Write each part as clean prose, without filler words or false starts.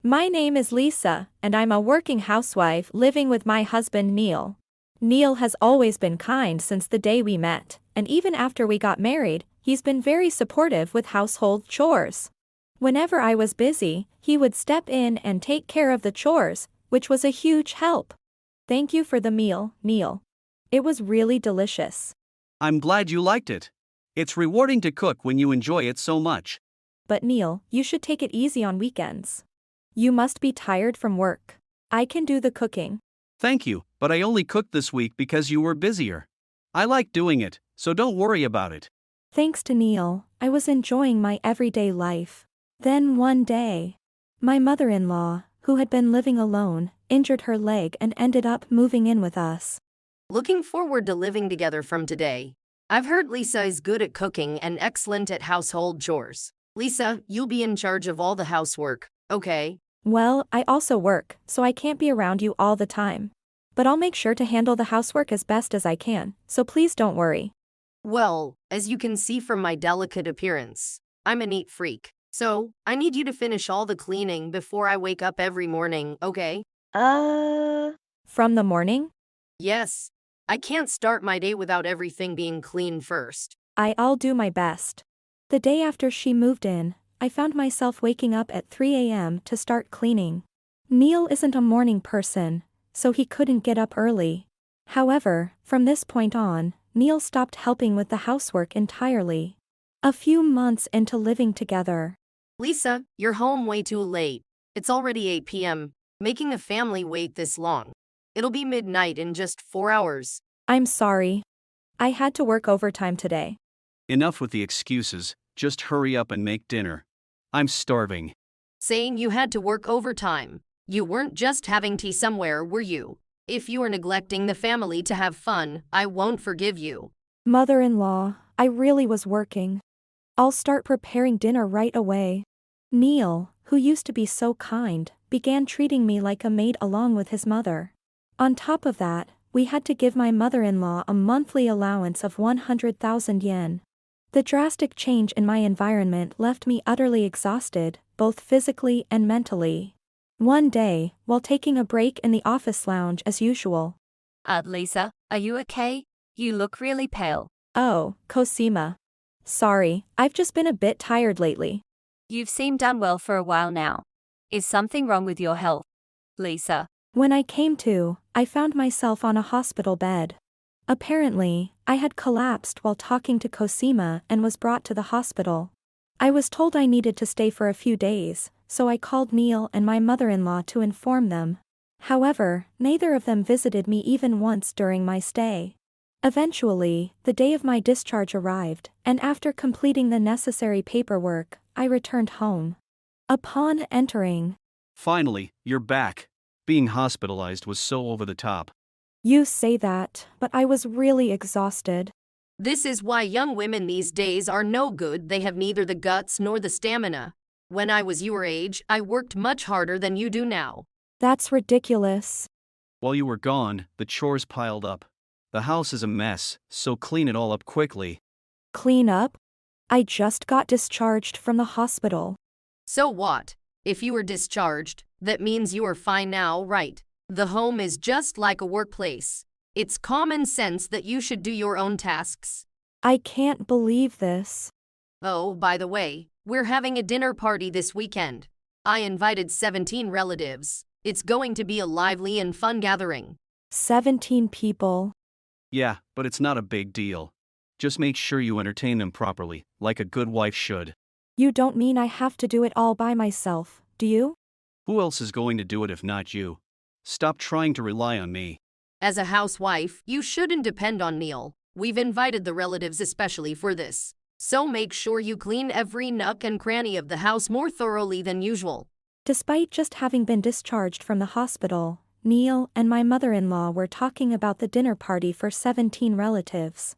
My name is Lisa, and I'm a working housewife living with my husband Neil. Neil has always been kind since the day we met, and even after we got married, he's been very supportive with household chores. Whenever I was busy, he would step in and take care of the chores, which was a huge help. Thank you for the meal, Neil. It was really delicious. I'm glad you liked it. It's rewarding to cook when you enjoy it so much. But Neil, you should take it easy on weekends. You must be tired from work. I can do the cooking. Thank you, but I only cooked this week because you were busier. I like doing it, so don't worry about it. Thanks to Neil, I was enjoying my everyday life. Then one day, my mother-in-law, who had been living alone, injured her leg and ended up moving in with us. Looking forward to living together from today. I've heard Lisa is good at cooking and excellent at household chores. Lisa, you'll be in charge of all the housework, okay? Well, I also work, so I can't be around you all the time. But I'll make sure to handle the housework as best as I can, so please don't worry. Well, as you can see from my delicate appearance, I'm a neat freak. So, I need you to finish all the cleaning before I wake up every morning, okay? From the morning? Yes. I can't start my day without everything being clean first. I'll do my best. The day after she moved in, I found myself waking up at 3 a.m. to start cleaning. Neil isn't a morning person, so he couldn't get up early. However, from this point on, Neil stopped helping with the housework entirely. A few months into living together. Lisa, you're home way too late. It's already 8 p.m. Making a family wait this long. It'll be midnight in just 4 hours. I'm sorry. I had to work overtime today. Enough with the excuses, just hurry up and make dinner. I'm starving. Saying you had to work overtime. You weren't just having tea somewhere, were you? If you are neglecting the family to have fun, I won't forgive you. Mother-in-law, I really was working. I'll start preparing dinner right away. Neil, who used to be so kind, began treating me like a maid along with his mother. On top of that, we had to give my mother-in-law a monthly allowance of 100,000 yen. The drastic change in my environment left me utterly exhausted, both physically and mentally. One day, while taking a break in the office lounge as usual. Lisa, are you okay? You look really pale. Oh, Cosima. Sorry, I've just been a bit tired lately. You've seemed unwell for a while now. Is something wrong with your health? Lisa. When I came to, I found myself on a hospital bed. Apparently, I had collapsed while talking to Cosima and was brought to the hospital. I was told I needed to stay for a few days, so I called Neil and my mother-in-law to inform them. However, neither of them visited me even once during my stay. Eventually, the day of my discharge arrived, and after completing the necessary paperwork, I returned home. Upon entering, Finally, you're back. Being hospitalized was so over the top. you say that, but I was really exhausted. This is why young women these days are no good. They have neither the guts nor the stamina. When I was your age, I worked much harder than you do now. That's ridiculous. While you were gone, the chores piled up. The house is a mess, so clean it all up quickly. Clean up? I just got discharged from the hospital. So what? If you were discharged, that means you are fine now, right? The home is just like a workplace. It's common sense that you should do your own tasks. I can't believe this. Oh, by the way, we're having a dinner party this weekend. I invited 17 relatives. It's going to be a lively and fun gathering. 17 people. Yeah, but it's not a big deal. Just make sure you entertain them properly, like a good wife should. You don't mean I have to do it all by myself, do you? Who else is going to do it if not you? Stop trying to rely on me. As a housewife, you shouldn't depend on Neil. We've invited the relatives especially for this. So make sure you clean every nook and cranny of the house more thoroughly than usual. Despite just having been discharged from the hospital, Neil and my mother-in-law were talking about the dinner party for 17 relatives.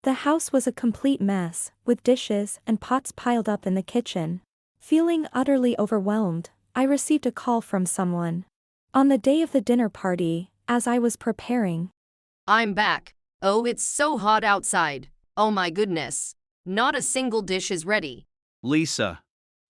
The house was a complete mess, with dishes and pots piled up in the kitchen. Feeling utterly overwhelmed, I received a call from someone. On the day of the dinner party, as I was preparing. I'm back. Oh, it's so hot outside. Oh my goodness. Not a single dish is ready. Lisa,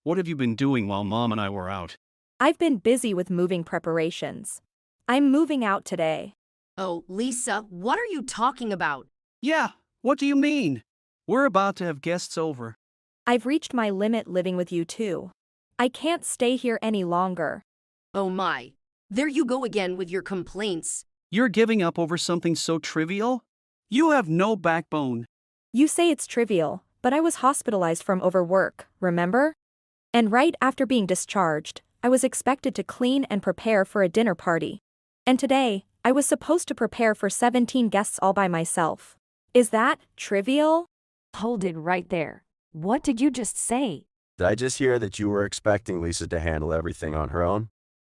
what have you been doing while Mom and I were out? I've been busy with moving preparations. I'm moving out today. Oh, Lisa, what are you talking about? Yeah, what do you mean? We're about to have guests over. I've reached my limit living with you too. I can't stay here any longer. Oh my. There you go again with your complaints. You're giving up over something so trivial? You have no backbone. You say it's trivial, but I was hospitalized from overwork, remember? And right after being discharged, I was expected to clean and prepare for a dinner party. And today, I was supposed to prepare for 17 guests all by myself. Is that trivial? Hold it right there. What did you just say? Did I just hear that you were expecting Lisa to handle everything on her own?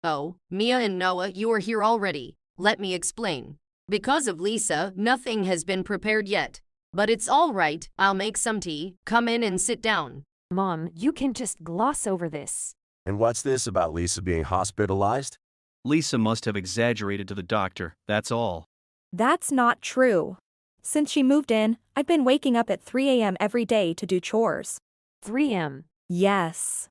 Oh, Mia and Noah, you are here already. Let me explain. Because of Lisa, nothing has been prepared yet. But it's all right, I'll make some tea. Come in and sit down. Mom, you can just gloss over this. And what's this about Lisa being hospitalized? Lisa must have exaggerated to the doctor, that's all. That's not true. Since she moved in, I've been waking up at 3 a.m. every day to do chores. 3M. Yes.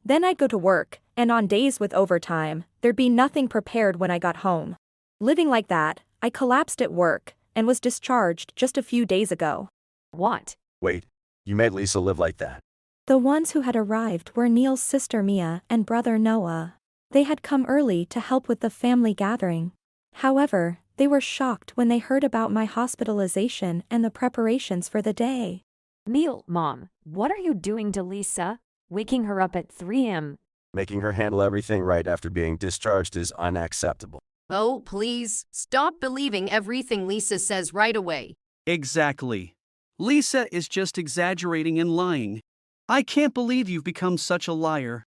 Then I'd go to work, and on days with overtime, there'd be nothing prepared when I got home. Living like that, I collapsed at work and was discharged just a few days ago. What? Wait, you made Lisa live like that? The ones who had arrived were Neil's sister Mia and brother Noah. They had come early to help with the family gathering. However, they were shocked when they heard about my hospitalization and the preparations for the day. Neil, Mom, what are you doing to Lisa? Waking her up at 3M. Making her handle everything right after being discharged is unacceptable. Oh, please, stop believing everything Lisa says right away. Exactly. Lisa is just exaggerating and lying. I can't believe you've become such a liar.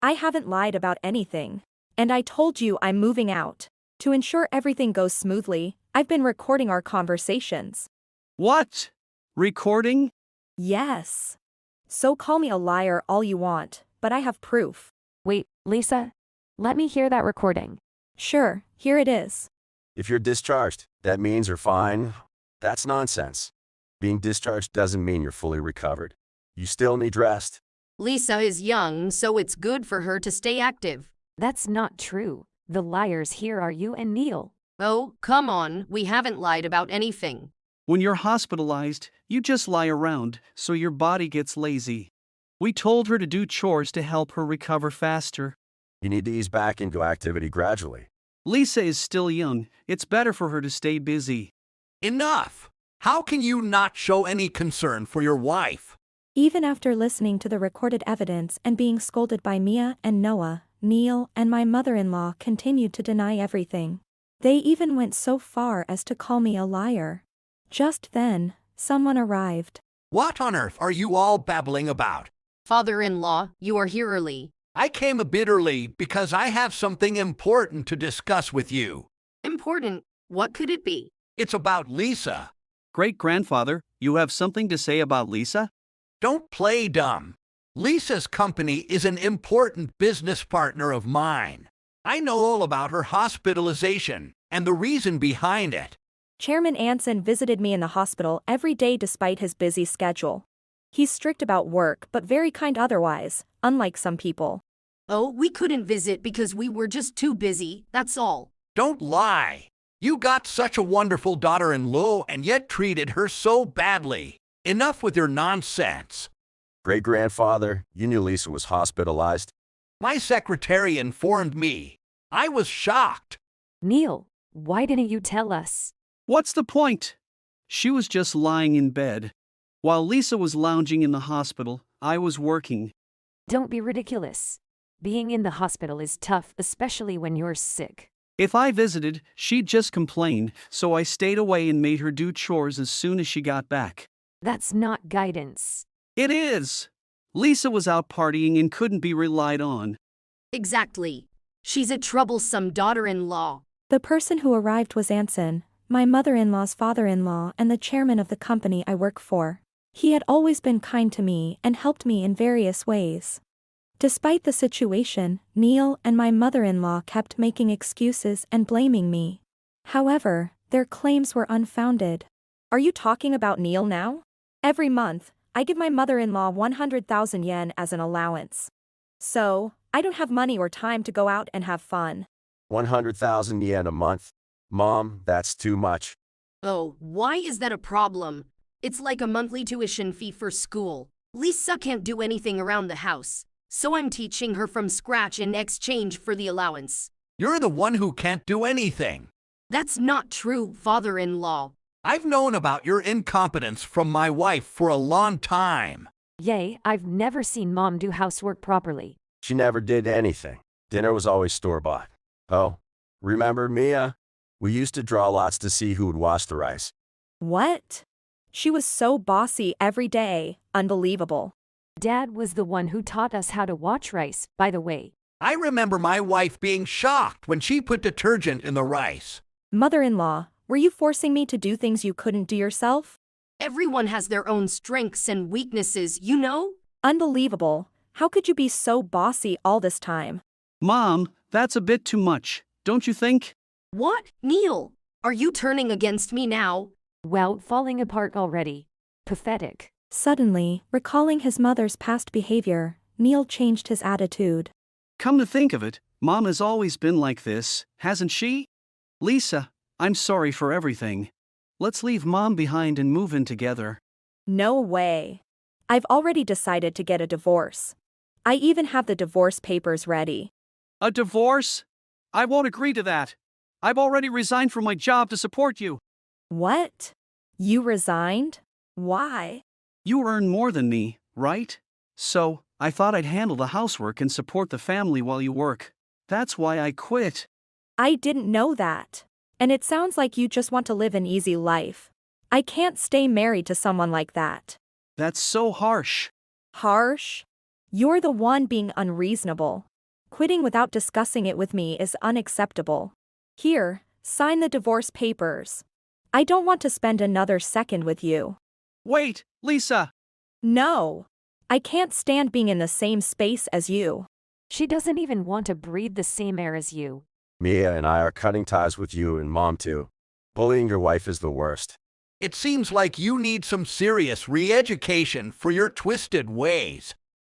I haven't lied about anything. And I told you I'm moving out. To ensure everything goes smoothly, I've been recording our conversations. What? Recording? Yes. So call me a liar all you want, but I have proof. Wait, Lisa? Let me hear that recording. Sure, here it is. If you're discharged, that means you're fine. That's nonsense. Being discharged doesn't mean you're fully recovered. You still need rest. Lisa is young, so it's good for her to stay active. That's not true. The liars here are you and Neil. Oh, come on, we haven't lied about anything. When you're hospitalized, you just lie around, so your body gets lazy. We told her to do chores to help her recover faster. You need to ease back into activity gradually. Lisa is still young, it's better for her to stay busy. Enough! How can you not show any concern for your wife? Even after listening to the recorded evidence and being scolded by Mia and Noah, Neil and my mother-in-law continued to deny everything. They even went so far as to call me a liar. Just then, someone arrived. What on earth are you all babbling about? Father-in-law, you are here early. I came a bit early because I have something important to discuss with you. Important. What could it be? It's about Lisa. Great-grandfather, you have something to say about Lisa? Don't play dumb. Lisa's company is an important business partner of mine. I know all about her hospitalization and the reason behind it. Chairman Anson visited me in the hospital every day despite his busy schedule. He's strict about work but very kind otherwise, unlike some people. Oh, we couldn't visit because we were just too busy, that's all. Don't lie. You got such a wonderful daughter-in-law and yet treated her so badly. Enough with your nonsense. Great-grandfather, you knew Lisa was hospitalized. My secretary informed me. I was shocked. Neil, why didn't you tell us? What's the point? She was just lying in bed. While Lisa was lounging in the hospital, I was working. Don't be ridiculous. Being in the hospital is tough, especially when you're sick. If I visited, she'd just complain, so I stayed away and made her do chores as soon as she got back. That's not guidance. It is! Lisa was out partying and couldn't be relied on. Exactly. She's a troublesome daughter-in-law. The person who arrived was Anson, my mother-in-law's father-in-law and the chairman of the company I work for. He had always been kind to me and helped me in various ways. Despite the situation, Neil and my mother-in-law kept making excuses and blaming me. However, their claims were unfounded. Are you talking about Neil now? Every month, I give my mother-in-law 100,000 yen as an allowance. So, I don't have money or time to go out and have fun. 100,000 yen a month? Mom, that's too much. Oh, why is that a problem? It's like a monthly tuition fee for school. Lisa can't do anything around the house, so I'm teaching her from scratch in exchange for the allowance. You're the one who can't do anything. That's not true, father-in-law. I've known about your incompetence from my wife for a long time. Yay, I've never seen Mom do housework properly. She never did anything. Dinner was always store-bought. Oh, remember Mia? We used to draw lots to see who would wash the rice. What? She was so bossy every day. Unbelievable. Dad was the one who taught us how to watch rice, by the way. I remember my wife being shocked when she put detergent in the rice. Mother-in-law, were you forcing me to do things you couldn't do yourself? Everyone has their own strengths and weaknesses, you know? Unbelievable. How could you be so bossy all this time? Mom, that's a bit too much, don't you think? What? Neil, are you turning against me now? Well, falling apart already. Pathetic. Suddenly, recalling his mother's past behavior, Neil changed his attitude. Come to think of it, Mom has always been like this, hasn't she? Lisa, I'm sorry for everything. Let's leave Mom behind and move in together. No way. I've already decided to get a divorce. I even have the divorce papers ready. A divorce? I won't agree to that. I've already resigned from my job to support you. What? You resigned? Why? You earn more than me, right? So, I thought I'd handle the housework and support the family while you work. That's why I quit. I didn't know that. And it sounds like you just want to live an easy life. I can't stay married to someone like that. That's so harsh. Harsh? You're the one being unreasonable. Quitting without discussing it with me is unacceptable. Here, sign the divorce papers. I don't want to spend another second with you. Wait, Lisa! No. I can't stand being in the same space as you. She doesn't even want to breathe the same air as you. Mia and I are cutting ties with you and Mom too. Bullying your wife is the worst. It seems like you need some serious re-education for your twisted ways.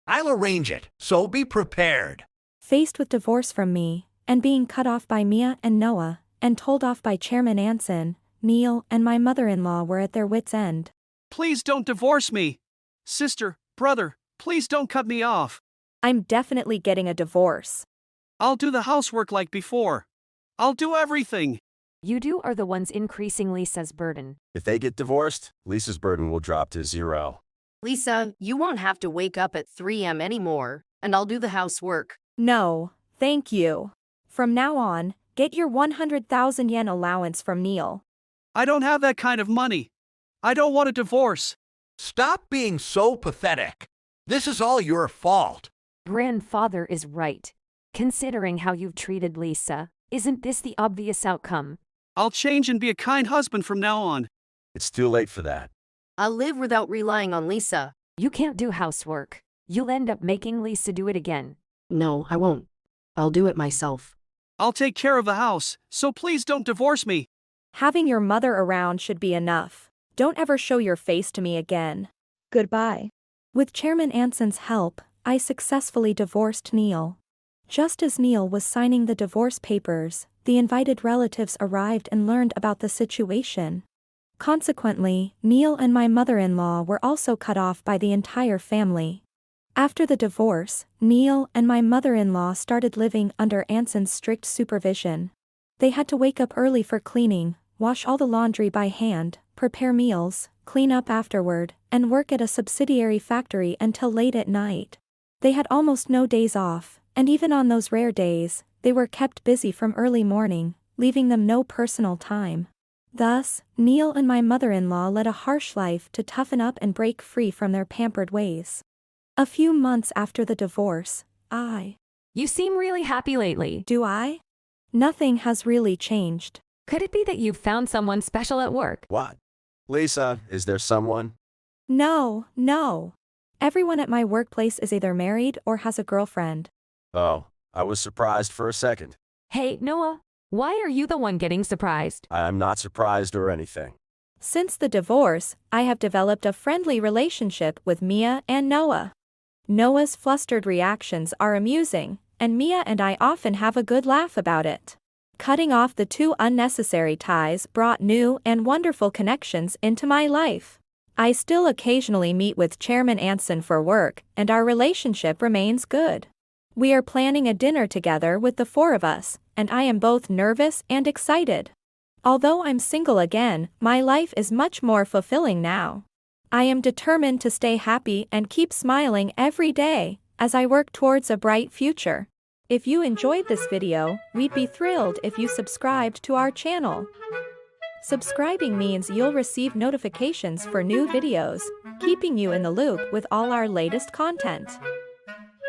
I'll arrange it, so be prepared. Faced with divorce from me, and being cut off by Mia and Noah, and told off by Chairman Anson, Neil and my mother-in-law were at their wits' end. Please don't divorce me! Sister, brother, please don't cut me off. I'm definitely getting a divorce. I'll do the housework like before. I'll do everything. You two are the ones increasing Lisa's burden. If they get divorced, Lisa's burden will drop to 0. Lisa, you won't have to wake up at 3 a.m. anymore, and I'll do the housework. No, thank you. From now on, get your 100,000 yen allowance from Neil. I don't have that kind of money. I don't want a divorce. Stop being so pathetic. This is all your fault. Grandfather is right. Considering how you've treated Lisa, isn't this the obvious outcome? I'll change and be a kind husband from now on. It's too late for that. I'll live without relying on Lisa. You can't do housework. You'll end up making Lisa do it again. No, I won't. I'll do it myself. I'll take care of the house, so please don't divorce me. Having your mother around should be enough. Don't ever show your face to me again. Goodbye. With Chairman Anson's help, I successfully divorced Neil. Just as Neil was signing the divorce papers, the invited relatives arrived and learned about the situation. Consequently, Neil and my mother-in-law were also cut off by the entire family. After the divorce, Neil and my mother-in-law started living under Anson's strict supervision. They had to wake up early for cleaning, wash all the laundry by hand, prepare meals, clean up afterward, and work at a subsidiary factory until late at night. They had almost no days off, and even on those rare days, they were kept busy from early morning, leaving them no personal time. Thus, Neil and my mother-in-law led a harsh life to toughen up and break free from their pampered ways. A few months after the divorce, You seem really happy lately. Do I? Nothing has really changed. Could it be that you've found someone special at work? What? Lisa, is there someone? No. Everyone at my workplace is either married or has a girlfriend. Oh, I was surprised for a second. Hey, Noah, why are you the one getting surprised? I'm not surprised or anything. Since the divorce, I have developed a friendly relationship with Mia and Noah. Noah's flustered reactions are amusing, and Mia and I often have a good laugh about it. Cutting off the 2 unnecessary ties brought new and wonderful connections into my life. I still occasionally meet with Chairman Anson for work, and our relationship remains good. We are planning a dinner together with the 4 of us, and I am both nervous and excited. Although I'm single again, my life is much more fulfilling now. I am determined to stay happy and keep smiling every day, as I work towards a bright future. If you enjoyed this video, we'd be thrilled if you subscribed to our channel. Subscribing means you'll receive notifications for new videos, keeping you in the loop with all our latest content.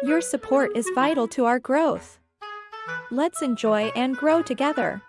Your support is vital to our growth. Let's enjoy and grow together.